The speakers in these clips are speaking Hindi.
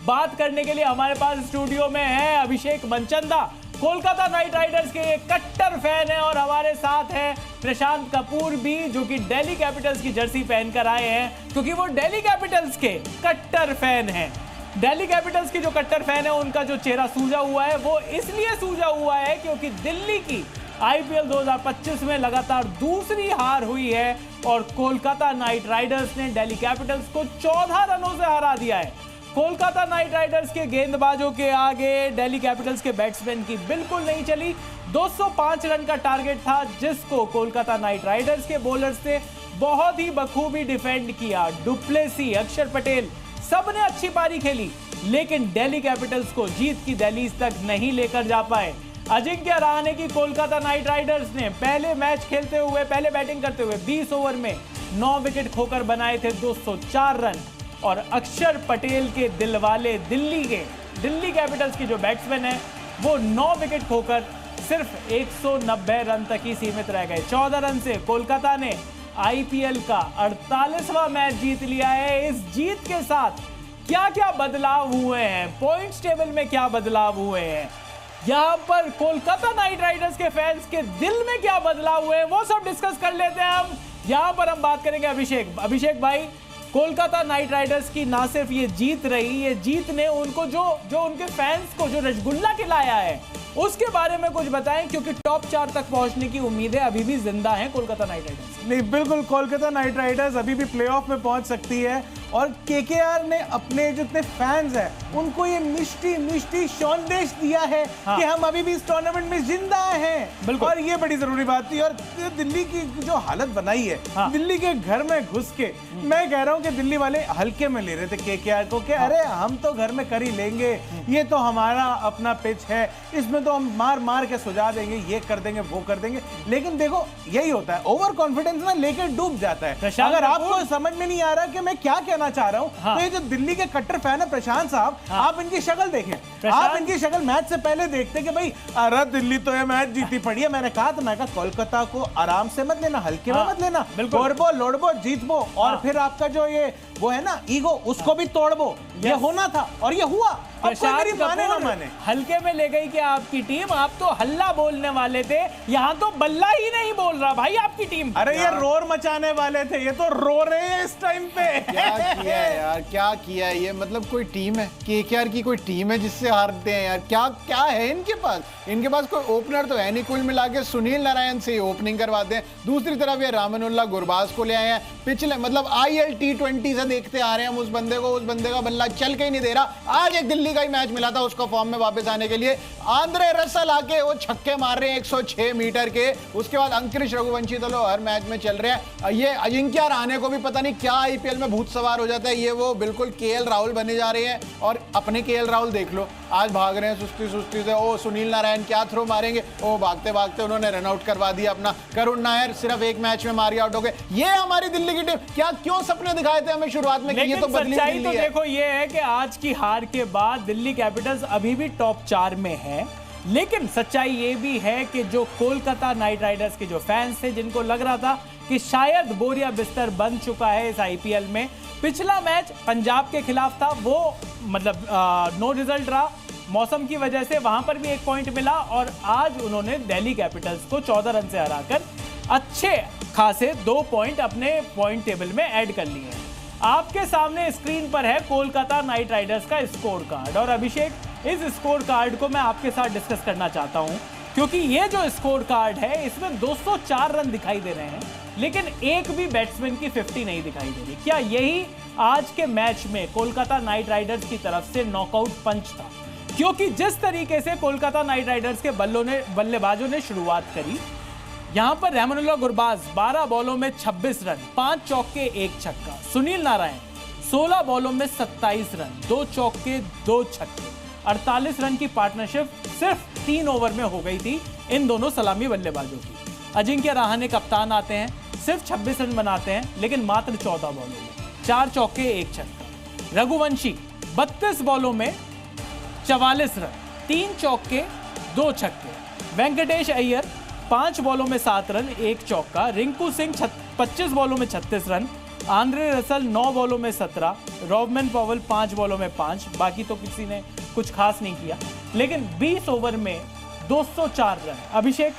बात करने के लिए हमारे पास स्टूडियो में है अभिषेक मनचंदा, कोलकाता नाइट राइडर्स के ये कट्टर फैन है, और हमारे साथ है प्रशांत कपूर भी, जो कि दिल्ली कैपिटल्स की जर्सी पहनकर आए हैं क्योंकि वो दिल्ली कैपिटल्स के कट्टर फैन हैं। दिल्ली कैपिटल्स के जो कट्टर फैन है उनका जो चेहरा सूजा हुआ है वो इसलिए सूजा हुआ है क्योंकि दिल्ली की आईपीएल 2025 में लगातार दूसरी हार हुई है और कोलकाता नाइट राइडर्स ने दिल्ली कैपिटल्स को 14 रनों से हरा दिया है। कोलकाता नाइट राइडर्स के गेंदबाजों के आगे दिल्ली कैपिटल्स के बैट्समैन की बिल्कुल नहीं चली। 205 रन का टारगेट था जिसको कोलकाता नाइट राइडर्स के बॉलर्स ने बहुत ही बखूबी डिफेंड किया। डुप्लेसी, अक्षर पटेल सबने अच्छी पारी खेली, लेकिन दिल्ली कैपिटल्स को जीत की दहलीज तक नहीं लेकर जा पाए। अजिंक्य रहाणे की कोलकाता नाइट राइडर्स ने पहले मैच खेलते हुए, पहले बैटिंग करते हुए 20 ओवर में 9 विकेट खोकर बनाए थे 204 रन, और अक्षर पटेल के दिलवाले दिल्ली कैपिटल्स की जो बैट्समैन है वो 9 विकेट खोकर सिर्फ 190 रन तक ही सीमित रह गए। 14 रन से कोलकाता ने आईपीएल का 48वां मैच जीत लिया है। इस जीत के साथ क्या क्या बदलाव हुए हैं, पॉइंट्स टेबल में क्या बदलाव हुए हैं, यहाँ पर कोलकाता नाइट राइडर्स के फैंस के दिल में क्या बदलाव हुए हैं, वो सब डिस्कस कर लेते हैं हम। यहाँ पर हम बात करेंगे अभिषेक भाई, कोलकाता नाइट राइडर्स की ना सिर्फ ये जीत रही, ये जीत ने उनको जो उनके फैंस को जो रसगुल्ला खिलाया है उसके बारे में कुछ बताएं, क्योंकि टॉप 4 तक पहुंचने की उम्मीदें अभी भी जिंदा हैं कोलकाता नाइट राइडर्स। नहीं, बिल्कुल कोलकाता नाइट राइडर्स अभी भी प्लेऑफ में पहुंच सकती है, और केकेआर ने अपने जितने फैंस हैं उनको ये मिष्टी संदेश दिया है कि हम अभी भी इस टूर्नामेंट में जिंदा हैं। और ये बड़ी जरूरी बात थी। और दिल्ली की जो हालत बनाई है, दिल्ली के घर में घुस के, मैं कह रहा हूँ कि दिल्ली वाले हल्के में ले रहे थे केकेआर को कि अरे हम तो घर में कर ही लेंगे, ये तो हमारा अपना पिच है, इसमें तो हम मार के सुझा देंगे, ये कर देंगे वो कर देंगे। लेकिन देखो यही होता है, ओवर कॉन्फिडेंस ना लेकर डूब जाता है। अगर आपको समझ में नहीं आ रहा कि मैं क्या कहना चाह रहा हूं, तो ये जो दिल्ली के कट्टर फैन है प्रशांत साहब, आप इनकी शक्ल देखें, आप इनकी शक्ल मैच से पहले देखते कि भाई अरे दिल्ली तो ये मैच जीती पड़ी है। मैंने कहा था, मैं कहा कोलकाता को आराम से मत लेना, हल्के में मत लेना, तोड़बो लोड़बो जीतबो, और फिर आपका जो ये वो है ना ईगो, उसको भी तोड़बो, ये होना था और ये हुआ। माने ना माने, हल्के में ले गई क्या आपकी टीम? आप तो हल्ला बोलने वाले थे, यहाँ तो बल्ला ही नहीं बोल रहा भाई आपकी टीम। अरे ये रोर मचाने वाले थे, ये तो रो रहे हैं इस टाइम पे। क्या किया है यार, क्या किया है ये? मतलब कोई टीम है केकेआर की, कोई टीम है जिससे हारते हैं यार? क्या क्या है इनके पास? इनके पास कोई ओपनर तो है नहीं। कुल मिला के सुनील नारायण से ओपनिंग करवाते हैं, दूसरी तरफ ये रामनुल्लाह गुरबाज को ले आए हैं। पिछले मतलब IL T20 से देखते आ रहे हैं हम उस बंदे को, उस बंदे का बल्ला चल के ही नहीं दे रहा। आज एक दिल्ली का ही मैच मिला था उसको फॉर्म में वापस आने के लिए, आंद्रे रसल आके वो छक्के मार रहे हैं 106 मीटर के। उसके बाद अंकुरिश रघुवंशी तो लो हर मैच में चल रहे हैं। ये अजिंक्य रहाणे को भी पता नहीं क्या आईपीएल में भूत सवार हो जाता है, ये वो बिल्कुल केएल राहुल बने जा रहे हैं। और अपने केएल राहुल देख लो, आज भाग रहे हैं सुस्ती से। ओ सुनील नारायण क्या थ्रो मारेंगे, ओ भागते भागते उन्होंने रन आउट करवा दिया अपना। करुण नायर सिर्फ एक मैच में मारी आउट हो गए। ये हमारी दिल्ली की टीम, क्या क्यों सपने दिखाए थे हमें शुरुआत में कि ये तो बदली दिल्ली है। देखो ये है कि आज की हार के बाद दिल्ली कैपिटल्स अभी भी टॉप 4 में है, लेकिन सच्चाई ये भी है कि जो कोलकाता नाइट राइडर्स के जो फैंस थे, जिनको लग रहा था कि शायद बोरिया बिस्तर बन चुका है इस आईपीएल में, पिछला मैच पंजाब के खिलाफ था, वो मतलब नो रिजल्ट रहा मौसम की वजह से, वहां पर भी 1 पॉइंट मिला, और आज उन्होंने दिल्ली कैपिटल्स को 14 रन से हराकर अच्छे खासे 2 पॉइंट अपने पॉइंट टेबल में ऐड कर लिए हैं। आपके सामने स्क्रीन पर है कोलकाता नाइट राइडर्स का स्कोर कार्ड, और अभिषेक इस स्कोर कार्ड को मैं आपके साथ डिस्कस करना चाहता हूं, क्योंकि ये जो स्कोर कार्ड है इसमें 204 रन दिखाई दे रहे हैं, लेकिन एक भी बैट्समैन की 50 नहीं दिखाई दे रही। क्या यही आज के मैच में कोलकाता नाइट राइडर्स की तरफ से नॉकआउट पंच था? क्योंकि जिस तरीके से कोलकाता नाइट राइडर्स के बल्लेबाजों ने शुरुआत करी, यहां पर रामनुल्लाह गुरबाज 12 बॉलों में 26 रन, 5 चौके 1 छक्का। सुनील नारायण 16 बॉलों में 27 रन, 2 चौके 2 छक्के। 48 रन की पार्टनरशिप सिर्फ 3 ओवर में हो गई थी इन दोनों सलामी बल्लेबाजों की। अजिंक्य रहाणे कप्तान आते हैं, सिर्फ 26 रन बनाते हैं, लेकिन मात्र 14 बॉलों में 4 चौके 1 छक्का। रघुवंशी 32 बॉलों में 44 रन, 3 चौके 2 छक्के। वेंकटेश अय्यर 5 बॉलों में 7 रन 1 चौका। रिंकू सिंह 25 बॉलों में 36 रन, आंद्रे रसल 9 बॉलों में 17, रॉबमैन पॉवेल 5 बॉलों में 5, बाकी तो किसी ने कुछ खास नहीं किया, लेकिन 20 ओवर में 204 रन। अभिषेक,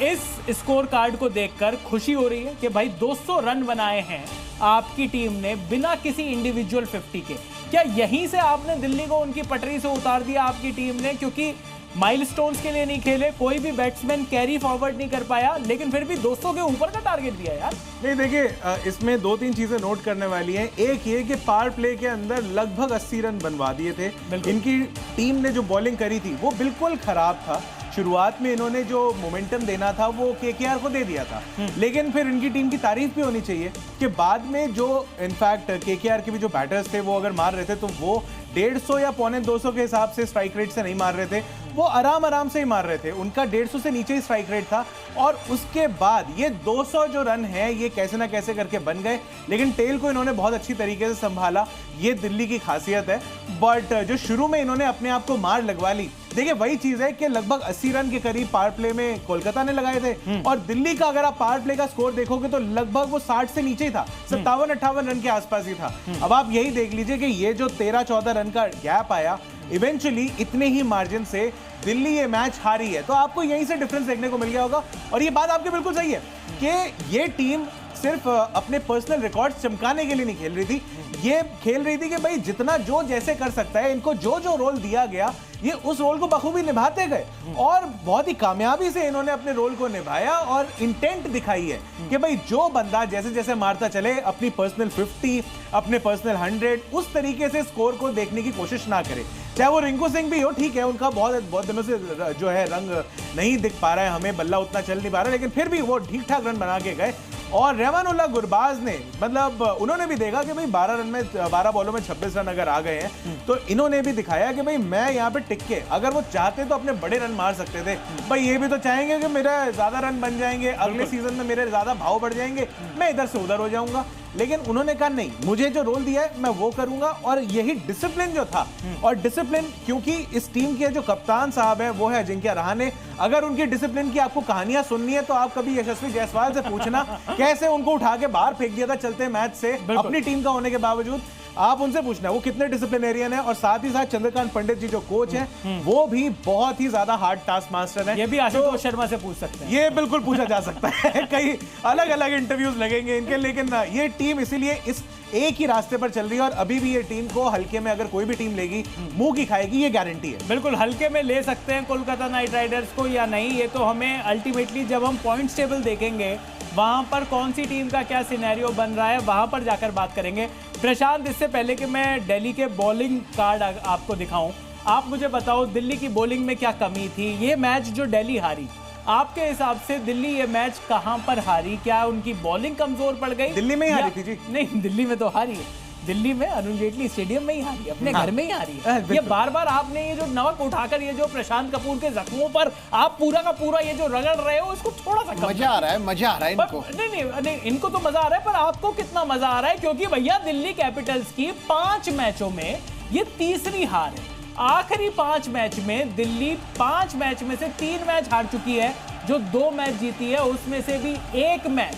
इस स्कोर कार्ड को देखकर खुशी हो रही है कि भाई 200 रन बनाए हैं आपकी टीम ने बिना किसी इंडिविजुअल 50 के। क्या यहीं से आपने दिल्ली को उनकी पटरी से उतार दिया आपकी टीम ने? क्योंकि माइलस्टोन्स के लिए नहीं खेले, कोई भी बैट्समैन कैरी फॉरवर्ड नहीं कर पाया, लेकिन फिर भी 200 के ऊपर का टारगेट दिया यार। नहीं देखिए, इसमें 2-3 चीजें नोट करने वाली हैं। एक ये कि पावर प्ले के अंदर लगभग 80 रन बनवा दिए थे। इनकी टीम ने जो बॉलिंग करी थी वो बिल्कुल खराब था। शुरुआत में इन्होंने जो मोमेंटम देना था वो केकेआर को दे दिया था, लेकिन फिर इनकी टीम की तारीफ भी होनी चाहिए कि बाद में जो इनफैक्ट केकेआर के भी जो बैटर्स थे वो अगर मार रहे थे तो वो 150 या 250 के हिसाब से स्ट्राइक रेट से नहीं मार रहे थे, वो आराम से ही मार रहे थे। उनका 150 से नीचे ही स्ट्राइक रेट था और उसके बाद ये 200 जो रन है ये कैसे ना कैसे करके बन गए, लेकिन टेल को इन्होंने बहुत अच्छी तरीके से संभाला। ये दिल्ली की खासियत है। बट जो शुरू में इन्होंने अपने आप को मार लगवा ली, देखिए वही चीज है कि लगभग 80 रन के करीब पावर प्ले में कोलकाता ने लगाए थे और दिल्ली का अगर आप पावर प्ले का स्कोर देखोगे तो लगभग वो 60 से नीचे ही था, 57-58 रन के आसपास ही था। अब आप यही देख लीजिए कि ये जो 13-14 रन का गैप आया, इवेंचुअली इतने ही मार्जिन से दिल्ली ये मैच हारी है। तो आपको यहीं से डिफरेंस देखने को मिल गया होगा। और ये बात आपकी बिल्कुल सही है कि ये टीम सिर्फ अपने पर्सनल रिकॉर्ड चमकाने के लिए नहीं खेल रही थी, ये खेल रही थी कि भाई जितना जो जैसे कर सकता है, इनको जो जो रोल दिया गया ये उस रोल को बखूबी निभाते गए और बहुत ही कामयाबी से इन्होंने अपने रोल को निभाया और इंटेंट दिखाई है कि भाई जो बंदा जैसे जैसे मारता चले अपनी पर्सनल 50, अपने पर्सनल 100, उस तरीके से स्कोर को देखने की कोशिश ना करे। चाहे वो रिंकू सिंह भी हो, ठीक है, उनका बहुत दिनों से जो है रंग नहीं दिख पा रहा है, हमें बल्ला उतना चल नहीं पा रहा है, लेकिन फिर भी वो ठीक ठाक रन बना के गए। और रहमानुल्लाह गुरबाज ने मतलब उन्होंने भी देखा कि भाई 12 बॉलों में 26 रन अगर आ गए हैं तो इन्होंने भी दिखाया कि भाई मैं यहाँ पे टिक के, अगर वो चाहते तो अपने बड़े रन मार सकते थे, भाई ये भी तो चाहेंगे कि मेरा ज्यादा रन बन जाएंगे, अगले सीजन में मेरे ज्यादा भाव बढ़ जाएंगे, मैं इधर से उधर हो जाऊंगा, लेकिन उन्होंने कहा नहीं, मुझे जो रोल दिया है मैं वो करूंगा। और यही डिसिप्लिन जो था, और डिसिप्लिन क्योंकि इस टीम के जो कप्तान साहब है वो है अजिंक्य रहाणे। अगर उनकी डिसिप्लिन की आपको कहानियां सुननी है तो आप कभी यशस्वी जायसवाल से पूछना कैसे उनको उठा के बाहर फेंक दिया था चलते मैच से, अपनी टीम का होने के बावजूद। आप उनसे पूछना वो कितने डिसिप्लिनेरियन है। और साथ ही साथ चंद्रकांत पंडित जी जो कोच हैं वो भी बहुत ही ज्यादा हार्ड टास्क मास्टर है। ये भी आशुतोष शर्मा से पूछ सकते हैं, ये बिल्कुल पूछा जा सकता है। कई अलग अलग इंटरव्यूज लगेंगे इनके, लेकिन ये टीम इसीलिए इस एक ही रास्ते पर चल रही है और अभी भी ये टीम को हल्के में अगर कोई भी टीम लेगी मुंह की खाएगी, ये गारंटी है। बिल्कुल हल्के में ले सकते हैं कोलकाता नाइट राइडर्स को या नहीं, ये तो हमें अल्टीमेटली जब हम पॉइंट्स टेबल देखेंगे वहां पर कौन सी टीम का क्या सिनेरियो बन रहा है वहां पर जाकर बात करेंगे। प्रशांत, इससे पहले कि मैं दिल्ली के बॉलिंग कार्ड आपको दिखाऊं, आप मुझे बताओ दिल्ली की बॉलिंग में क्या कमी थी? ये मैच जो दिल्ली हारी, आपके हिसाब से दिल्ली ये मैच कहां पर हारी? क्या उनकी बॉलिंग कमजोर पड़ गई? दिल्ली में ही हारी थी जी। नहीं, दिल्ली में तो हारी है, दिल्ली में अरुण जेटली स्टेडियम में ही हारी है, अपने घर में ही हारी है। ये बार बार आपने ये जो नमक उठाकर ये जो प्रशांत कपूर के जख्मों पर आप पूरा का पूरा ये जो रगड़ रहे हो, इसको थोड़ा सा मजा आ रहा है इनको। नहीं, इनको तो मजा आ रहा है, पर आपको कितना मजा आ रहा है? क्योंकि भैया दिल्ली कैपिटल्स की 5 मैचों में ये तीसरी हार है। आखिरी 5 मैच में दिल्ली 5 मैच में से 3 मैच हार चुकी है, जो 2 मैच जीती है उसमें से भी एक मैच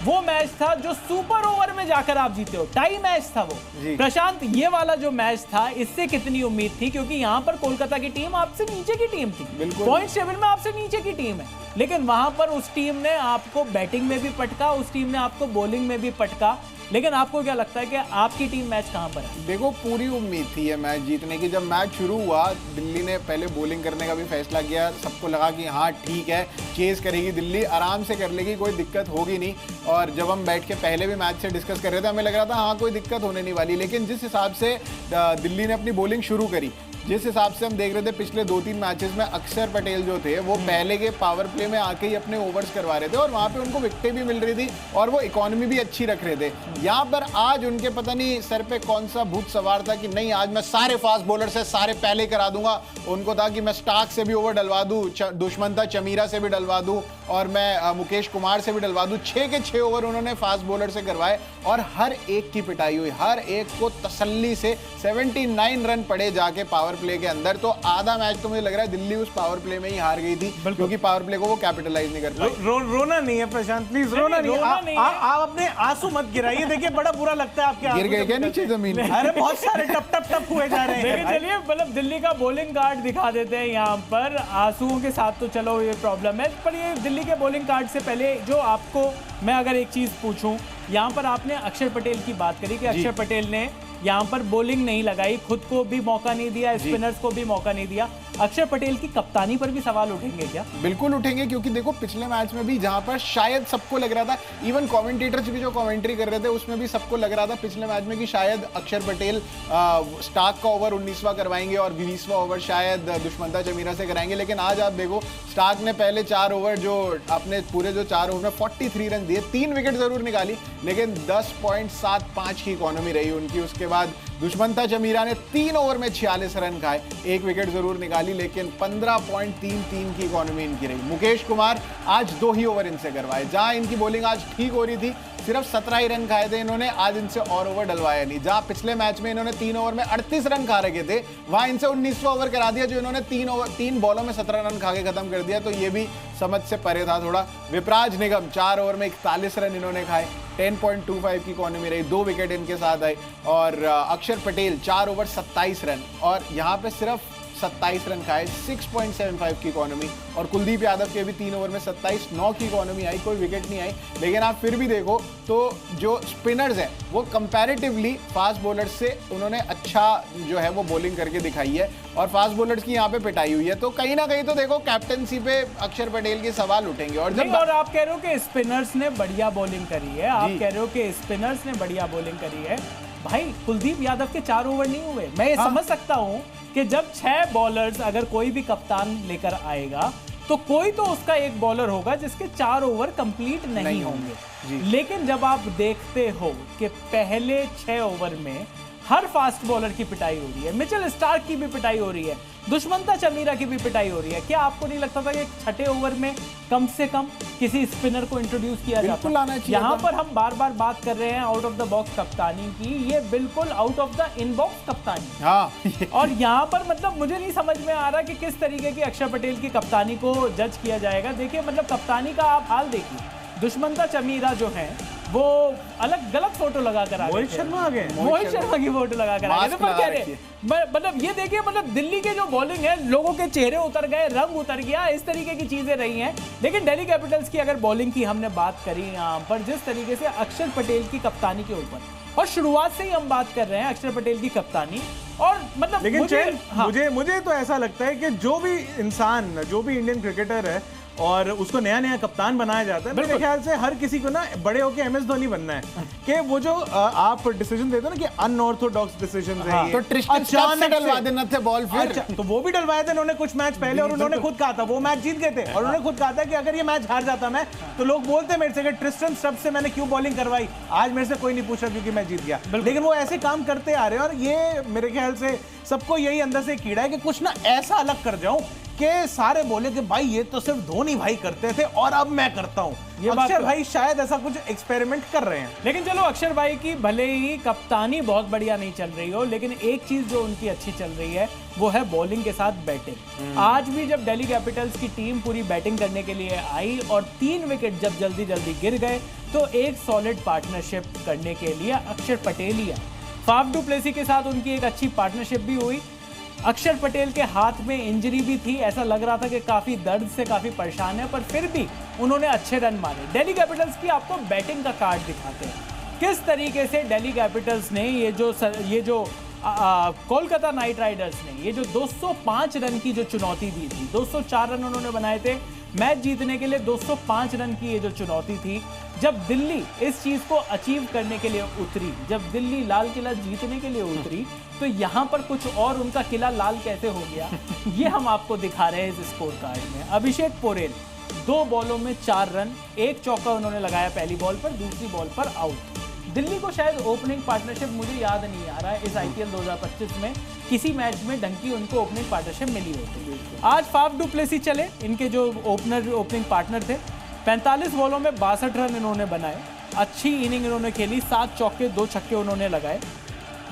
वो मैच था जो सुपर ओवर में जाकर आप जीते हो, टाई मैच था वो। प्रशांत, ये वाला जो मैच था इससे कितनी उम्मीद थी? क्योंकि यहाँ पर कोलकाता की टीम आपसे नीचे की टीम थी, पॉइंट टेबल में आपसे नीचे की टीम है, लेकिन वहां पर उस टीम ने आपको बैटिंग में भी पटका, उस टीम ने आपको बॉलिंग में भी पटका। लेकिन आपको क्या लगता है कि आपकी टीम मैच कहां पर है? देखो, पूरी उम्मीद थी ये मैच जीतने की। जब मैच शुरू हुआ दिल्ली ने पहले बॉलिंग करने का भी फैसला किया, सबको लगा कि हाँ ठीक है, चेज करेगी दिल्ली, आराम से कर लेगी, कोई दिक्कत होगी नहीं। और जब हम बैठ के पहले भी मैच से डिस्कस कर रहे थे, हमें लग रहा था हाँ कोई दिक्कत होने नहीं वाली। लेकिन जिस हिसाब से दिल्ली ने अपनी बॉलिंग शुरू करी, जिस हिसाब से हम देख रहे थे पिछले 2-3 मैचेस में अक्षर पटेल जो थे वो पहले के पावर प्ले में आके ही अपने ओवर्स करवा रहे थे और वहां पे उनको विकेटें भी मिल रही थी और वो इकोनॉमी भी अच्छी रख रहे थे। यहाँ पर आज उनके पता नहीं सर पे कौन सा भूत सवार था कि नहीं आज मैं सारे फास्ट बॉलर से सारे पहले करा दूंगा। उनको था कि मैं स्टार्क से भी ओवर डलवा दूं, दुश्मन था चमीरा से भी डलवा दूं और मैं मुकेश कुमार से भी डलवा दूं। 6 के 6 ओवर उन्होंने फास्ट बॉलर से करवाए और हर एक की पिटाई हुई, हर एक को तसल्ली से 79 रन पड़े जाके पावर पावर प्ले के अंदर, तो आधा मैच तो मुझे लग रहा है दिल्ली उस पावर प्ले में ही हार गई थी, क्योंकि पावर प्ले को वो कैपिटलाइज नहीं कर पाई। रोना नहीं है प्रशांत, प्लीज रोना नहीं। आप अपने आंसू मत गिराइए, देखिए बड़ा बुरा लगता है आपके। गिर गए क्या नीचे जमीन? अरे बहुत सारे टप टप टप हुए जा रहे हैं। चलिए मतलब दिल्ली का बॉलिंग कार्ड दिखा देते हैं यहाँ पर। आंसुओं के साथ तो चलो ये प्रॉब्लम है, पर ये दिल्ली के बॉलिंग कार्ड से पहले जो आपको मैं अगर एक चीज पूछूं, यहाँ पर आपने अक्षर पटेल की बात करी कि अक्षर पटेल ने यहाँ पर बॉलिंग नहीं लगाई, खुद को भी मौका नहीं दिया, स्पिनर्स को भी मौका नहीं दिया। अक्षर पटेल की कप्तानी पर भी सवाल उठेंगे क्या? बिल्कुल उठेंगे, क्योंकि देखो पिछले मैच में भी जहां पर शायद सबको लग रहा था, इवन कमेंटेटर्स भी जो कमेंट्री कर रहे थे उसमें भी सबको लग रहा था पिछले मैच में कि शायद अक्षर पटेल स्टार्क का ओवर 19वां करवाएंगे और 20वां ओवर शायद दुष्मंता चमीरा से कराएंगे। लेकिन आज आप देखो स्टार्क ने पहले 4 ओवर जो अपने पूरे जो 4 ओवर में 43 रन दिए, 3 विकेट जरूर निकाली, लेकिन 10.75 की इकोनॉमी रही उनकी। उसके बाद दुष्मंता चमीरा ने 3 ओवर में 46 रन खाए, 1 विकेट जरूर निकाली, लेकिन 15.33 की इकोनॉमी इनकी रही। मुकेश कुमार आज 2 ही ओवर इनसे करवाए, जहां इनकी बॉलिंग आज ठीक हो रही थी, सिर्फ 17 ही रन खाए थे इन्होंने, आज इनसे और ओवर डलवाया नहीं। जहां पिछले मैच में इन्होंने 3 ओवर में 38 रन खा रखे थे, वहां इनसे 19वां ओवर करा दिया, जो इन्होंने 3 बॉलों में 17 रन खा के खत्म कर दिया। तो ये भी समझ से परे था थोड़ा। विपराज निगम 4 ओवर में 41 रन इन्होंने खाए, 10.25 की इकोनॉमी रही, 2 विकेट इनके साथ आई। और अक्षर पटेल 4 ओवर 27 रन, और यहाँ पे सिर्फ 27 रन खाए, 6.75 की इकोनॉमी। और कुलदीप यादव के भी 3 ओवर में 27, 9 की इकोनॉमी आई, कोई विकेट नहीं आई। लेकिन आप फिर भी देखो तो जो स्पिनर्स हैं वो कंपैरेटिवली फास्ट बॉलर्स से उन्होंने अच्छा जो है वो बॉलिंग करके दिखाई है, और फास्ट बॉलर्स की यहाँ पे पिटाई हुई है। तो कहीं ना कहीं तो देखो कैप्टनसी पे अक्षर पटेल के सवाल उठेंगे। और जब और आप कह रहे हो कि स्पिनर्स ने बढ़िया बॉलिंग करी है, आप कह रहे हो कि स्पिनर्स ने बढ़िया बॉलिंग करी है, भाई कुलदीप यादव के 4 ओवर नहीं हुए। मैं ये समझ सकता हूं कि जब 6 बॉलर्स अगर कोई भी कप्तान लेकर आएगा तो कोई तो उसका एक बॉलर होगा जिसके 4 ओवर कंप्लीट नहीं होंगे। लेकिन जब आप देखते हो कि पहले 6 ओवर में हर फास्ट बॉलर की पिटाई हो रही है, मिचेल स्टार्क की भी पिटाई हो रही है, दुष्मंता चमीरा की भी पिटाई हो रही है, क्या आपको नहीं लगता था कि छठे ओवर में कम से कम किसी स्पिनर को इंट्रोड्यूस किया जाता? यहाँ पर हम बार बार बात कर रहे हैं आउट ऑफ द बॉक्स कप्तानी की, ये बिल्कुल आउट ऑफ द इनबॉक्स कप्तानी। हाँ और यहाँ पर मतलब मुझे नहीं समझ में आ रहा कि किस तरीके की अक्षर पटेल की कप्तानी को जज किया जाएगा। देखिए मतलब कप्तानी का आप हाल देखिए, दुष्मंता चमीरा जो है वो अलग गलत फोटो लगा कर आ गए, मोहित शर्मा आ गए, मोहित शर्मा की फोटो लगा कर आ गए। पर कह रहे मतलब ये देखिए मतलब दिल्ली के जो बॉलिंग है, लोगों के चेहरे उतर गए, रंग उतर गया, इस तरीके की चीजें रही हैं। लेकिन दिल्ली कैपिटल्स की अगर बॉलिंग की हमने बात करी यहाँ पर, जिस तरीके से अक्षर पटेल की कप्तानी के ऊपर, और शुरुआत से ही हम बात कर रहे हैं अक्षर पटेल की कप्तानी, और मतलब लेकिन मुझे तो ऐसा लगता है कि जो भी इंसान, जो भी इंडियन क्रिकेटर है और उसको नया नया कप्तान बनाया जाता है, मेरे ख्याल से हर किसी को ना बड़े होके MS धोनी बनना है। कि वो जो आप डिसीजन देते हो ना कि अनऑर्थोडॉक्स डिसीजन है, तो ट्रिस्टन स्टब्स से डलवा देना थे बॉल फिर। तो वो भी डलवाए थे उन्होंने कुछ मैच पहले, और उन्होंने खुद कहा था, वो मैच जीत गए थे, और उन्होंने खुद कहा था कि अगर ये मैच हार जाता मैं, तो लोग बोलते मेरे से कि ट्रिस्टन स्टब्स से मैंने क्यों बॉलिंग करवाई, आज मेरे से कोई नहीं पूछा क्योंकि मैं जीत गया। लेकिन वो ऐसे काम करते आ रहे हैं, और ये मेरे ख्याल से सबको यही अंदर से कीड़ा है कि कुछ ना ऐसा अलग कर जाऊं कि सारे बोले कि भाई ये तो सिर्फ धोनी भाई करते थे और अब मैं करता हूं। अक्षर भाई शायद ऐसा कुछ एक्सपेरिमेंट कर रहे हैं। लेकिन चलो अक्षर भाई की भले ही कप्तानी बहुत बढ़िया नहीं चल रही हो, लेकिन एक चीज जो उनकी अच्छी चल रही है वो है बॉलिंग के साथ बैटिंग। आज भी जब दिल्ली कैपिटल्स की टीम पूरी बैटिंग करने के लिए आई और 3 विकेट जब जल्दी जल्दी गिर गए, तो एक सॉलिड पार्टनरशिप करने के लिए अक्षर पटेल ही आए। फाफ डू प्लेसी के साथ उनकी एक अच्छी पार्टनरशिप भी हुई। अक्षर पटेल के हाथ में इंजरी भी थी, ऐसा लग रहा था कि काफी दर्द से काफी परेशान है, पर फिर भी उन्होंने अच्छे रन मारे। दिल्ली कैपिटल्स की आपको बैटिंग का कार्ड दिखाते हैं किस तरीके से दिल्ली कैपिटल्स ने ये जो कोलकाता नाइट राइडर्स ने ये जो 205 रन की जो चुनौती दी थी, 204 रन उन्होंने बनाए थे मैच जीतने के लिए, 205 रन की ये जो चुनौती थी, जब दिल्ली इस चीज को अचीव करने के लिए उतरी, जब दिल्ली लाल किला जीतने के लिए उतरी, तो यहाँ पर कुछ और उनका किला लाल कैसे हो गया ये हम आपको दिखा रहे हैं इस स्कोर कार्ड में। अभिषेक पोरेल 2 बॉलों में 4 रन, 1 चौका उन्होंने लगाया पहली बॉल पर, दूसरी बॉल पर आउट। दिल्ली को शायद ओपनिंग पार्टनरशिप मुझे याद नहीं आ रहा है इस IPL 2025 में किसी मैच में ढंग की उनको ओपनिंग पार्टनरशिप मिली होती। आज फाफ डू प्लेसी चले, इनके जो ओपनिंग पार्टनर थे, 45 बॉलों में 62 रन इन्होंने बनाए, अच्छी इनिंग इन्होंने खेली, 7 चौके 2 छक्के उन्होंने लगाए।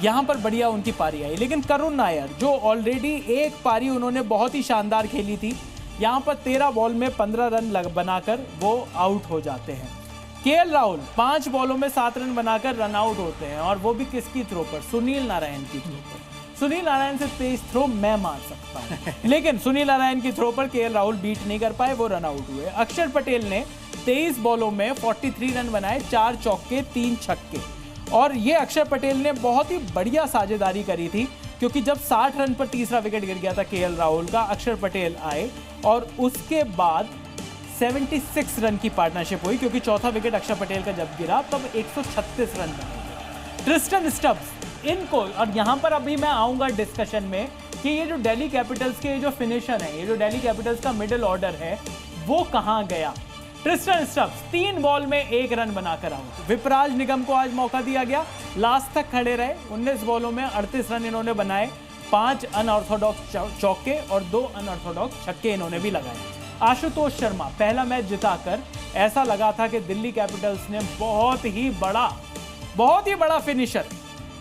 यहाँ पर बढ़िया उनकी पारी आई। लेकिन करुण नायर जो ऑलरेडी एक पारी उन्होंने बहुत ही शानदार खेली थी, यहाँ पर 13 बॉल में 15 रन बनाकर वो आउट हो जाते हैं। केएल राहुल 5 बॉलों में 7 रन बनाकर रन आउट होते हैं, और वो भी किसकी थ्रो पर? सुनील नारायण की थ्रो पर। सुनील नारायण से तेज थ्रो मैं मार सकता हूँ, लेकिन सुनील नारायण की थ्रो पर केएल राहुल बीट नहीं कर पाए, वो रन आउट हुए। अक्षर पटेल ने 23 बॉलों में 43 रन बनाए, 4 चौके 3 छक्के, और ये अक्षर पटेल ने बहुत ही बढ़िया साझेदारी करी थी, क्योंकि जब 60 रन पर तीसरा विकेट गिर गया था केएल राहुल का, अक्षर पटेल आए और उसके बाद 76 रन की पार्टनरशिप हुई, क्योंकि चौथा विकेट अक्षर पटेल का जब गिरा तब 136 रन बने। ट्रिस्टन स्टब्स इनको, और यहाँ पर अभी मैं आऊँगा डिस्कशन में कि ये जो दिल्ली कैपिटल्स के जो फिनिशर है, ये जो दिल्ली कैपिटल्स का मिडिल ऑर्डर है, वो कहाँ गया। ट्रिस्टन स्टब्स 3 बॉल में 1 रन बनाकर आउट। विपराज निगम को आज मौका दिया गया, लास्ट तक खड़े रहे, 19 बॉलों में 38 रन इन्होंने बनाए, 5 अनऑर्थोडॉक्स चौके और 2 अनऑर्थोडॉक्स छक्के इन्होंने भी लगाए। आशुतोष शर्मा पहला मैच जिताकर ऐसा लगा था कि दिल्ली कैपिटल्स ने बहुत ही बड़ा फिनिशर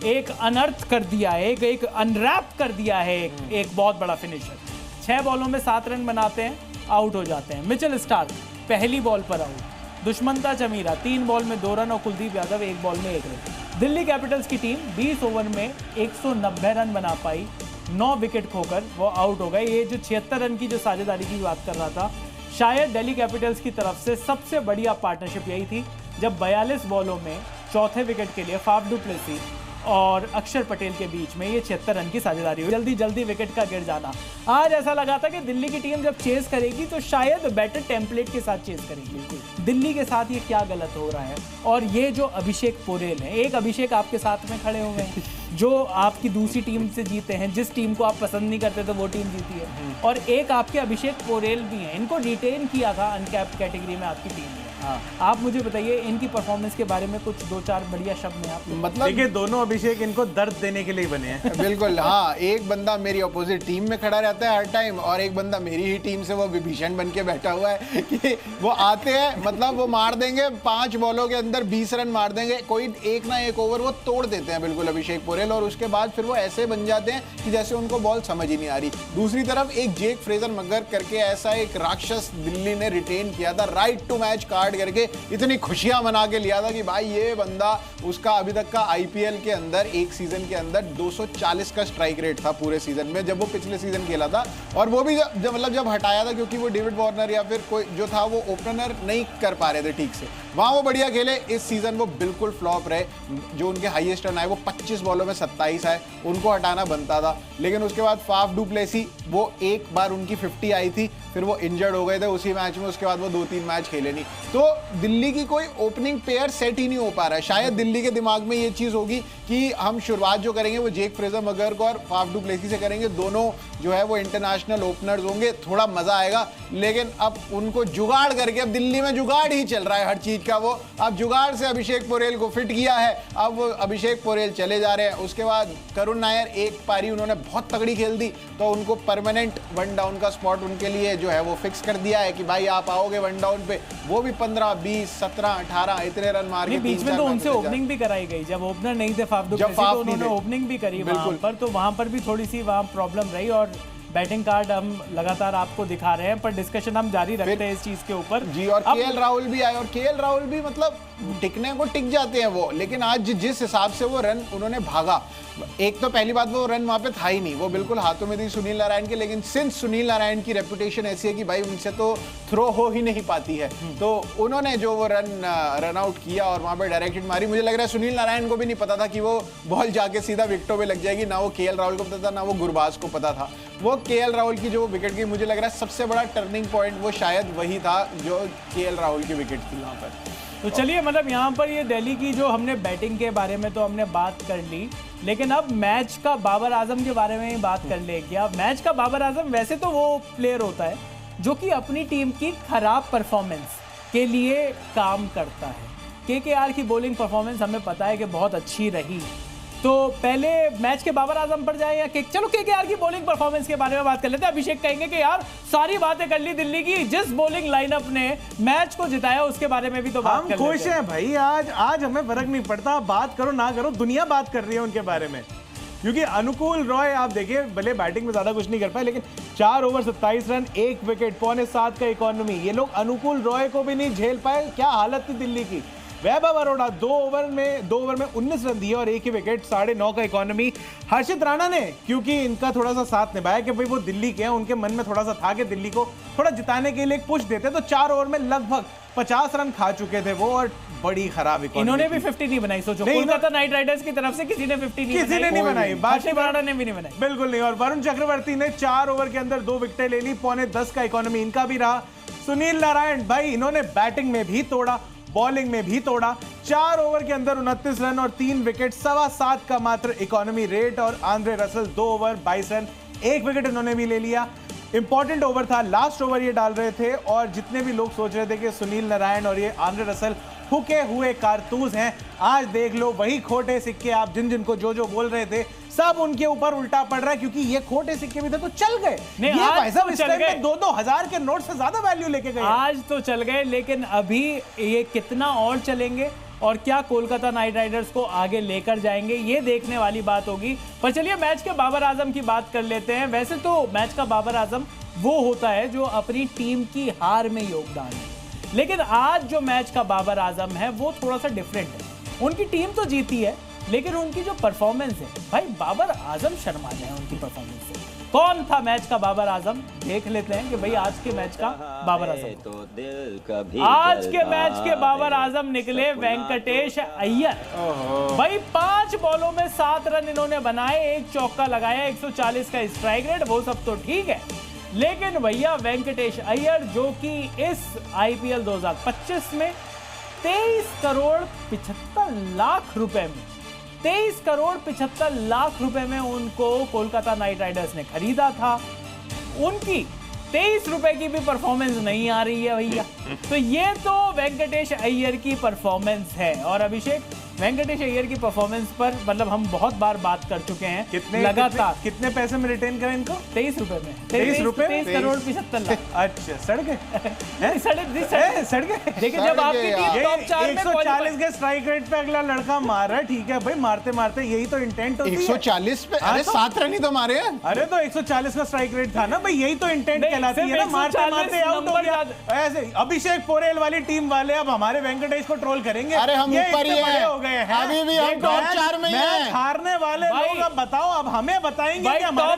एक अनर्थ कर दिया है, एक अनरैप कर दिया है, एक बहुत बड़ा फिनिशर। 6 बॉलों में 7 रन बनाते हैं, आउट हो जाते हैं। मिचेल स्टार्क पहली बॉल पर आउट। दुष्मंता चमीरा 3 बॉल में 2 रन और कुलदीप यादव 1 बॉल में 1 रन। दिल्ली कैपिटल्स की टीम 20 ओवर में 190 रन बना पाई, 9 विकेट खोकर वो आउट हो गए। ये जो 76 रन की जो साझेदारी की बात कर रहा था, शायद दिल्ली कैपिटल्स की तरफ से सबसे बढ़िया पार्टनरशिप यही थी, जब 42 बॉलों में चौथे विकेट के लिए फाफ डू प्लेसी और अक्षर पटेल के बीच में ये 76 रन की साझेदारी हुई। जल्दी विकेट का गिर जाना। आज ऐसा लगा था कि दिल्ली की टीम जब चेस करेगी तो शायद बेटर टेम्पलेट के साथ चेस करेगी। दिल्ली के साथ ये क्या गलत हो रहा है? और ये जो अभिषेक पोरेल है, एक अभिषेक आपके साथ में खड़े हुए हैं जो आपकी दूसरी टीम से जीते हैं, जिस टीम को आप पसंद नहीं करते तो वो टीम जीती है, और एक आपके अभिषेक पोरेल भी हैं, इनको रिटेन किया था अनकैप्ड कैटेगरी में आपकी टीम ने। हाँ, आप मुझे बताइए इनकी परफॉर्मेंस के बारे में कुछ 2-4 बढ़िया शब्द हैं आप। मतलब देखिए, दोनों अभिषेक इनको दर्द देने के लिए बने हैं। बिल्कुल, हाँ, एक बंदा मेरी अपोजिट टीम में खड़ा रहता है हर टाइम, और एक बंदा मेरी ही टीम से वो विभीषण बन के बैठा हुआ है कि वो आते हैं, मतलब वो मार देंगे 5 बॉलों के अंदर 20 रन मार देंगे, कोई एक ना एक ओवर वो तोड़ देते हैं बिल्कुल अभिषेक पोरेल, और उसके बाद फिर वो ऐसे बन जाते हैं कि जैसे उनको बॉल समझ ही नहीं आ रही। दूसरी तरफ एक जेक फ्रेजर मगर करके ऐसा एक राक्षस दिल्ली ने रिटेन किया था, राइट टू मैच कार्ड करके इतनी खुशियां मना के लिया था कि भाई ये बंदा, उसका अभी तक का आईपीएल के अंदर एक सीजन के अंदर 240 का स्ट्राइक रेट था पूरे सीजन में, जब वो पिछले सीजन खेला था, और वो भी जब हटाया था क्योंकि वो डेविड वार्नर या फिर कोई जो था वो ओपनर नहीं कर पा रहे थे ठीक से, वहां वो बढ़िया खेले। इस सीजन वो बिल्कुल फ्लॉप रहे, जो उनके हाईएस्ट रन आए वो 25 बॉलों में 27 आए, उनको हटाना बनता था। लेकिन उसके बाद फाफ डू प्लेसी, वो एक बार उनकी 50 आई थी, फिर वो इंजर्ड हो गए थे उसी मैच में, उसके बाद वो 2-3 मैच खेले नहीं। तो दिल्ली की कोई ओपनिंग पेयर सेट ही नहीं हो पा रहा है। शायद दिल्ली के दिमाग में ये चीज़ होगी कि हम शुरुआत जो करेंगे वो जेक फ्रेजर मगर और फाफ डू प्लेसी से करेंगे, दोनों जो है वो इंटरनेशनल ओपनर्स होंगे, थोड़ा मजा आएगा। लेकिन अब उनको जुगाड़ करके, अब दिल्ली में जुगाड़ ही चल रहा है हर चीज का, वो अब जुगाड़ से अभिषेक पोरेल को फिट किया है, अब वो अभिषेक पोरेल चले जा रहे हैं। उसके बाद करुण नायर एक पारी उन्होंने बहुत तगड़ी खेल दी, तो उनको परमानेंट 1 डाउन का स्पॉट उनके लिए जो है वो फिक्स कर दिया है कि भाई आप आओगे 1 डाउन पे। वो भी 15, 20, 17, 18 इतने रन मार के बीच में तो उनसे ओपनिंग भी कराई गई, जब ओपनर नहीं थे फाफ डू प्लेसी, तो उन्होंने ओपनिंग भी करी वहां पर, तो वहां पर भी थोड़ी सी वहां प्रॉब्लम रही, और बैटिंग कार्ड हम लगातार आपको दिखा रहे हैं, पर डिस्कशन हम जारी रखते हैं इस चीज के ऊपर जी। और केएल राहुल भी आए, और केएल राहुल भी मतलब टिकने को टिक जाते हैं वो, लेकिन आज जिस हिसाब से वो रन उन्होंने भागा, एक तो पहली बात वो रन वहां पे था ही नहीं, वो बिल्कुल हाथों में थी सुनील नारायण के, लेकिन सिंस सुनील नारायण की रेपुटेशन ऐसी है कि भाई उनसे तो थ्रो हो ही नहीं पाती है, तो उन्होंने जो वो रन आउट किया और वहां पर डायरेक्ट हिट मारी, मुझे लग रहा है सुनील नारायण को भी नहीं पता था कि वो बॉल जाके सीधा विकेटों पे लग जाएगी, ना वो केएल राहुल को पता था, ना वो गुरबाज को पता था। वो केएल राहुल की जो विकेट की, मुझे लग रहा है सबसे बड़ा टर्निंग पॉइंट वो शायद वही था जो केएल राहुल की विकेट थी वहां पर। तो चलिए, मतलब यहाँ पर ये दिल्ली की जो हमने बैटिंग के बारे में तो हमने बात कर ली, लेकिन अब मैच का बाबर आजम के बारे में ही बात कर ले। क्या मैच का बाबर आजम वैसे तो वो प्लेयर होता है जो कि अपनी टीम की खराब परफॉर्मेंस के लिए काम करता है। केकेआर की बॉलिंग परफॉर्मेंस हमें पता है कि बहुत अच्छी रही, तो पहले मैच के बाबर आजम पर जाए या चलो केकेआर की बॉलिंग परफॉर्मेंस के बारे में बात कर लेते हैं। अभिषेक कहेंगे कि यार सारी बातें कर ली दिल्ली की, जिस बॉलिंग लाइनअप ने मैच को जिताया उसके बारे में भी तो बात कर लेते हैं। हम खुश हैं भाई, आज हमें फर्क नहीं पड़ता, बात करो ना करो, दुनिया बात कर रही है उनके बारे में। क्योंकि अनुकूल रॉय आप देखिए भले बैटिंग में ज्यादा कुछ नहीं कर पाए, लेकिन 4 ओवर 27 रन, 1 विकेट, 6.25 का इकोनॉमी, ये लोग अनुकूल रॉय को भी नहीं झेल पाए। क्या हालत थी दिल्ली की। वैभव अरोड़ा 2 ओवर में 19 रन दिए और 1 ही विकेट, 9.5 का इकोनॉमी। हर्षित राणा ने, क्योंकि इनका थोड़ा सा साथ निभाया कि भाई वो दिल्ली के हैं, उनके मन में थोड़ा सा था कि दिल्ली को थोड़ा जिताने के लिए एक पुश देते, तो 4 ओवर में लगभग 50 रन खा चुके थे वो, और बड़ी खराब इकोनॉमी। इन्होंने भी 50 नहीं बनाई, सोचो कोलकाता नाइट राइडर्स की तरफ से किसी ने 50 नहीं बनाई, हर्षित राणा ने भी नहीं बनाई, बिल्कुल नहीं। और वरुण चक्रवर्ती ने 4 ओवर के अंदर 2 विकेटें ले ली, 9.25 का इकोनॉमी इनका भी रहा। सुनील नारायण भाई, इन्होंने बैटिंग में भी तोड़ा, बॉलिंग में भी तोड़ा। 4 ओवर के अंदर 29 रन और 3 विकेट, 7.25 का मात्र इकोनॉमी रेट। और Andre Russell 2 over 22 run, 1 wicket इन्होंने भी ले लिया। इंपॉर्टेंट ओवर था, लास्ट ओवर ये डाल रहे थे, और जितने भी लोग सोच रहे थे कि सुनील नारायण और ये आंद्रे रसल फूके हुए कारतूस हैं, आज देख लो वही खोटे सिक्के आप जिनको जो बोल रहे थे सब उनके ऊपर उल्टा पड़ रहा है। क्योंकि ये खोटे सिक्के भी थे तो चल गए, ये भाई साहब इस टाइम में 2-2 हजार के नोट से ज्यादा वैल्यू लेके गए। आज तो चल गए, लेकिन अभी ये कितना और चलेंगे और क्या कोलकाता नाइट राइडर्स को आगे लेकर जाएंगे, ये देखने वाली बात होगी। पर चलिए मैच के बाबर आजम की बात कर लेते हैं। वैसे तो मैच का बाबर आजम वो होता है जो अपनी टीम की हार में योगदान है, लेकिन आज जो मैच का बाबर आजम है वो थोड़ा सा डिफरेंट है। उनकी टीम तो जीती है, लेकिन उनकी जो परफॉर्मेंस है भाई, बाबर आजम शर्मा गए उनकी परफॉर्मेंस से। कौन था मैच का बाबर आजम, देख लेते हैं कि भाई आज के मैच का बाबर आजम। तो आज के मैच के बाबर आजम निकले वेंकटेश अय्यर। भाई 5 बॉलों में 7 रन इन्होंने बनाए, 1 चौका लगाया, 140 का स्ट्राइक रेट, वो सब तो ठीक है। लेकिन भैया वेंकटेश अय्यर जो कि इस आईपीएल 2025 में 23 करोड़ 75 लाख रुपए में 23 करोड़ 75 लाख रुपए में उनको कोलकाता नाइट राइडर्स ने खरीदा था। उनकी 23 रुपए की भी परफॉर्मेंस नहीं आ रही है भैया। तो ये तो वेंकटेश अय्यर की परफॉर्मेंस है। और अभिषेक, वेंकटेश अय्यर की परफॉर्मेंस पर मतलब हम बहुत बार बात कर चुके हैं, कितने लगातार कितने पैसे में रिटेन करें इनको? 23 रुपए में 23 रुपए 23 करोड़ 75 लाख। अच्छा, सड़ गए सड़ गए। देखिए जब आपकी टीम टॉप 4 में 140 के स्ट्राइक रेट पे अगला लड़का मार रहा है, ठीक है भाई, मारते मारते यही तो इंटेंट होती है। 140 पे, अरे 7 रन ही तो मारे हैं। अरे तो 140 का स्ट्राइक रेट था ना भाई, यही तो इंटेंट कहलाती है ना, मारते मारते आउट हो गया। ऐसे अभिषेक पोरेल वाली टीम वाले अब हमारे वेंकटेश को ट्रोल करेंगे। अरे हम ऊपर ही हैं, हो गए हैं, अभी भी हम टॉप 4 में हैं। हारने वाले लोग अब बताओ, अब हमें बताएंगे कि हमारे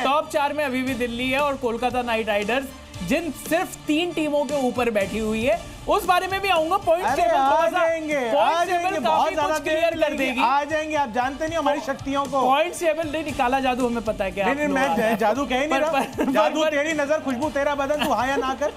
टॉप 4 में अभी भी दिल्ली है और कोलकाता नाइट राइडर्स, जिन सिर्फ 3 टीमों के ऊपर बैठी हुई है, उस बारे में भी आऊंगा। पॉइंट टेबल आ जाएंगे बहुत ज्यादा क्लियर कर देगी, आ जाएंगे। आप जानते नहीं हमारी शक्तियों को। पॉइंट टेबल नहीं, काला जादू हमें पता है क्या। नहीं मैं जादू कह ही नहीं रहा, जादू तेरी नजर, खुशबू तेरा बदन, तू हाँ या ना कर।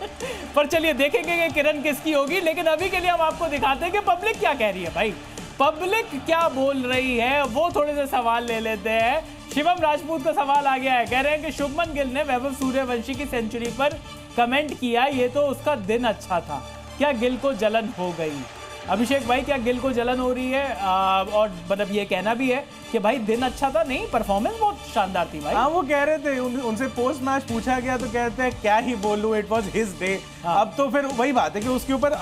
पर चलिए देखेंगे कि किरण किसकी होगी, लेकिन अभी के लिए हम आपको दिखाते हैं कि पब्लिक क्या कह रही है। भाई पब्लिक क्या बोल रही है वो थोड़े से सवाल ले लेते हैं। शिवम राजपूत का सवाल आ गया है, कह रहे हैं कि शुभमन गिल ने वैभव सूर्यवंशी की सेंचुरी पर कमेंट किया, ये तो उसका दिन अच्छा था, क्या गिल को जलन हो गई? अभिषेक भाई, क्या गिल को जलन हो रही है? और मतलब ये कहना भी है कि भाई दिन अच्छा था, नहीं परफॉर्मेंस बहुत शानदार थी भाई। हाँ वो कह रहे थे, उनसे पोस्ट मैच पूछा गया तो कहते हैं क्या ही बोलूं, इट वाज हिज डे। अब तो फिर वही बात है कि उसके ऊपर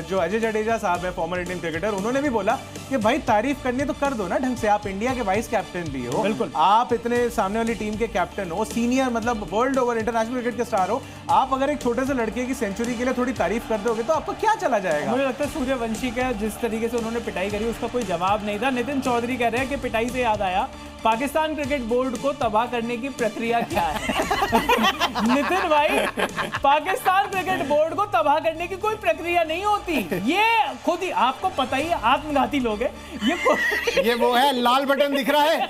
जो अजय जडेजा साहब है, फॉर्मर इंडियन क्रिकेटर, उन्होंने भी बोला कि भाई तारीफ करनी तो कर दो ना ढंग से, आप इंडिया के वाइस कैप्टन भी हो, बिल्कुल आप इतने सामने वाली टीम के कैप्टन हो, सीनियर मतलब वर्ल्ड ओवर इंटरनेशनल क्रिकेट के स्टार हो, आप अगर एक छोटे से लड़के की सेंचुरी के लिए थोड़ी तारीफ कर दोगे तो आपको क्या चला जाएगा? मुझे लगता है सूर्यवंशी का जिस तरीके से उन्होंने पिटाई करी उसका कोई जवाब नहीं था। नितिन चौधरी कह रहे हैं कि पिटाई से याद आया, पाकिस्तान क्रिकेट बोर्ड को तबाह करने की प्रक्रिया क्या है? नितिन भाई, पाकिस्तान क्रिकेट बोर्ड को तबाह करने की कोई प्रक्रिया नहीं होती, ये खुद ही आपको पता ही है, आत्मघाती लोग हैं ये वो है लाल बटन दिख रहा है,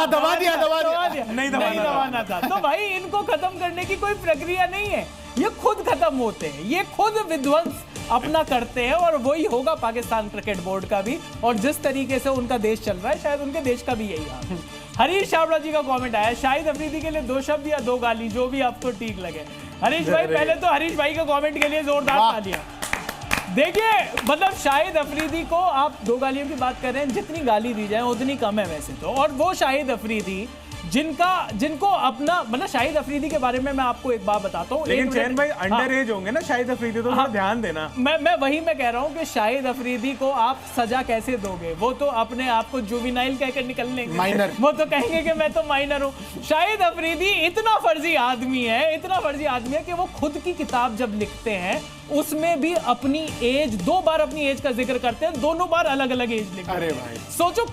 दबा दिया नहीं दबाना था। तो भाई इनको खत्म करने की कोई प्रक्रिया नहीं है, ये खुद खत्म होते हैं, ये खुद विध्वंस अपना करते हैं, और वही होगा पाकिस्तान क्रिकेट बोर्ड का भी। और जिस तरीके से उनका देश चल रहा है, शायद उनके देश का भी यही हाल। हरीश छाबड़ा जी का कमेंट आया, शाहिद अफरीदी के लिए 2 शब्द या 2 गाली, जो भी आपको ठीक लगे। हरीश भाई, पहले तो हरीश भाई के कमेंट के लिए जोरदार तालियां। देखिए मतलब शाहिद अफरीदी को आप 2 गालियों की बात कर रहे हैं, जितनी गाली दी जाए उतनी कम है वैसे तो। और वो शाहिद अफरीदी जिनको अपना मतलब शाहिद अफरीदी के बारे में मैं आपको एक बात बताता हूँ। लेकिन चैन भाई अंडर एज होंगे ना शाहिद अफरीदी, तो थोड़ा ध्यान देना। मैं वही कह रहा हूँ कि शाहिद अफरीदी को आप सजा कैसे दोगे? वो तो अपने आप को जुवेनाइल कहकर निकल लेंगे, माइनर। वो तो कहेंगे कि मैं तो माइनर हूँ। शाहिद अफरीदी इतना फर्जी आदमी है कि वो खुद की किताब जब लिखते हैं उसमें भी अपनी एज 2 बार अपनी एज का जिक्र करते हैं, दोनों बार अलग अलग एज लिखते हैं। अरे भाई सोचो,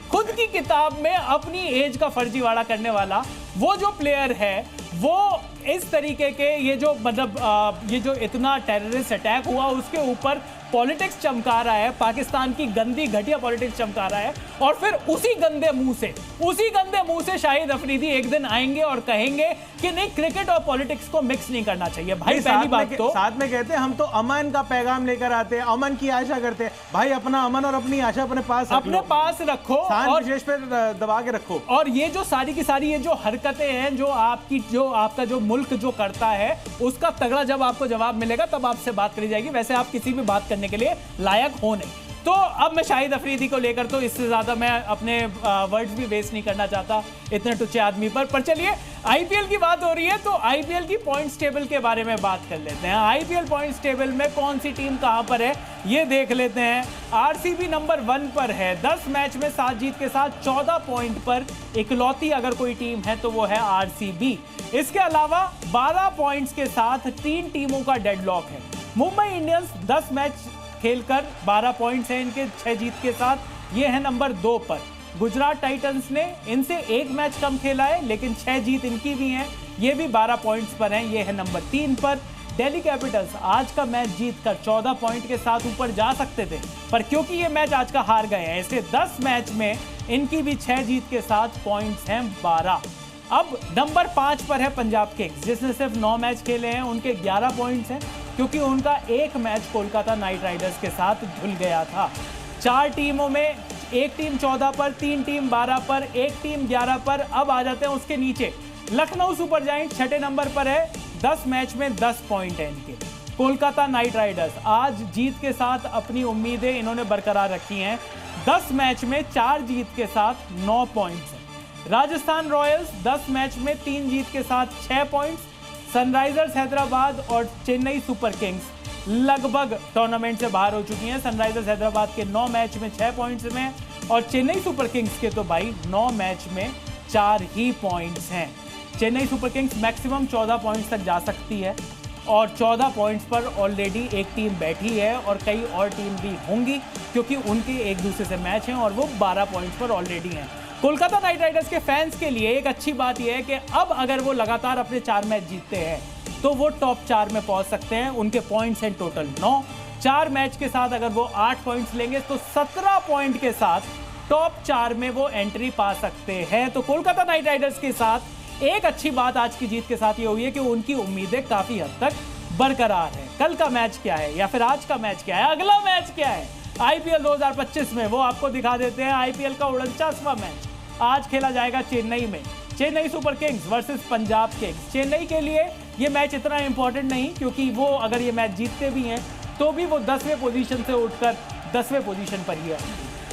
खुद की किताब में अपनी एज का फर्जीवाड़ा करने वाला वो जो प्लेयर है, वो इस तरीके के ये जो इतना टेररिस्ट अटैक हुआ उसके ऊपर पॉलिटिक्स चमका रहा है, पाकिस्तान की गंदी घटिया पॉलिटिक्स चमका रहा है। और फिर उसी गंदे मुंह से शाहिद अफरीदी एक दिन आएंगे और कहेंगे कि नहीं, क्रिकेट और पॉलिटिक्स को मिक्स नहीं करना चाहिए। भाई पहली बात तो साथ में कहते हैं हम तो अमन का पैगाम लेकर आते हैं, अमन की आशा करते हैं। भाई अपना अमन और अपनी आशा अपने पास रखो और विशेष पे दबा के रखो। और ये जो सारी की सारी ये जो हरकतें हैं जो आपका जो मुल्क जो करता है उसका तगड़ा जब आपको जवाब मिलेगा तब आपसे बात करी जाएगी। वैसे आप किसी भी बात करने के लिए लायक हो नहीं। तो अब मैं शाहिद अफरीदी को लेकर तो इससे ज्यादा मैं अपने वर्ड्स भी वेस्ट नहीं करना चाहता इतने टुच्चे आदमी पर चलिए आईपीएल की बात हो रही है तो आईपीएल की पॉइंट्स टेबल के बारे में बात कर लेते हैं। आईपीएल पॉइंट्स टेबल में कौन सी टीम कहां पर है ये देख लेते हैं। आरसीबी नंबर 1 पर है 10 मैच में 7 जीत के साथ 14 पॉइंट पर। इकलौती अगर कोई टीम है तो वो है आरसीबी। इसके अलावा 12 पॉइंट्स के साथ 3 टीमों का डेडलॉक है। मुंबई इंडियंस 10 मैच खेलकर 12 पॉइंट्स हैं इनके 6 जीत के साथ, ये है नंबर 2 पर। गुजरात टाइटंस ने इनसे 1 मैच कम खेला है लेकिन 6 जीत इनकी भी हैं, ये भी 12 पॉइंट्स पर हैं, ये है नंबर 3 पर। दिल्ली कैपिटल्स आज का मैच जीतकर 14 पॉइंट के साथ ऊपर जा सकते थे, पर क्योंकि ये मैच आज का हार गए हैं इसलिए 10 मैच में इनकी भी 6 जीत के साथ पॉइंट्स हैं 12। अब नंबर 5 पर है पंजाब किंग्स जिसने सिर्फ 9 मैच खेले हैं, उनके 11 पॉइंट्स हैं क्योंकि उनका 1 मैच कोलकाता नाइट राइडर्स के साथ धुल गया था। 4 टीमों में एक टीम 14 पर, 3 टीम 12 पर, एक टीम 11 पर। अब आ जाते हैं उसके नीचे, लखनऊ सुपर जायंट्स 6ठे नंबर पर है, 10 मैच में 10 पॉइंट हैं इनके। कोलकाता नाइट राइडर्स आज जीत के साथ अपनी उम्मीदें इन्होंने बरकरार रखी हैं, 10 मैच में 4 जीत के साथ 9 पॉइंट्स हैं। राजस्थान रॉयल्स 10 मैच में 3 जीत के साथ 6 पॉइंट्स। सनराइजर्स हैदराबाद और चेन्नई सुपर किंग्स लगभग टूर्नामेंट से बाहर हो चुकी हैं। सनराइजर्स हैदराबाद के 9 मैच में 6 पॉइंट्स में और चेन्नई सुपर किंग्स के तो भाई 9 मैच में 4 ही पॉइंट्स हैं। Chennai super Kings maximum 14 points तक जा सकती है और 14 पॉइंट्स पर ऑलरेडी एक टीम बैठी है और कई और टीम भी होंगी क्योंकि उनके एक दूसरे से मैच हैं और वो 12 पॉइंट्स पर ऑलरेडी हैं। कोलकाता नाइट राइडर्स के फैंस के लिए एक अच्छी बात यह है कि अब अगर वो लगातार अपने 4 मैच जीतते हैं तो वो टॉप 4 में पहुंच सकते हैं। उनके पॉइंट्स हैं टोटल 9। 4 मैच के साथ अगर वो 8 पॉइंट्स लेंगे तो 17 पॉइंट के साथ टॉप 4 में वो एंट्री पा सकते हैं। तो कोलकाता नाइट राइडर्स के साथ एक अच्छी बात आज की जीत के साथ ये हुई है कि उनकी उम्मीदें काफी हद तक बरकरार है। कल का मैच क्या है या फिर आज का मैच क्या है, अगला मैच क्या है आईपीएल 2025 में, वो आपको दिखा देते हैं। आईपीएल का 49वां मैच आज खेला जाएगा चेन्नई में, Chennai super Kings versus Punjab Kings. Chennai के लिए ये मैच इतना इंपॉर्टेंट नहीं क्योंकि वो अगर ये मैच जीतते भी हैं तो भी वो 10वें पोजीशन से उठकर 10वें पोजीशन पर ही है।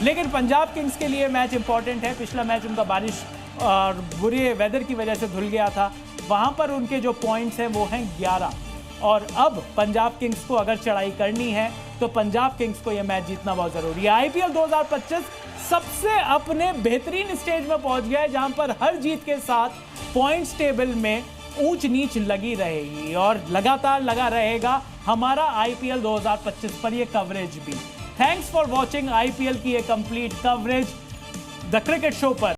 लेकिन पंजाब किंग्स के लिए मैच इंपॉर्टेंट है। पिछला मैच उनका बारिश और बुरे वेदर की वजह से धुल गया था, वहाँ पर उनके जो पॉइंट्स हैं वो हैं 11 और अब पंजाब किंग्स को अगर चढ़ाई करनी है तो पंजाब किंग्स को यह मैच जीतना बहुत जरूरी है। आईपीएल 2025 सबसे अपने बेहतरीन स्टेज में पहुंच गया है जहां पर हर जीत के साथ पॉइंट्स टेबल में ऊंच नीच लगी रहेगी और लगातार लगा रहेगा हमारा आईपीएल 2025 पर यह कवरेज भी। थैंक्स फॉर वॉचिंग आईपीएल की ये complete coverage the cricket show पर।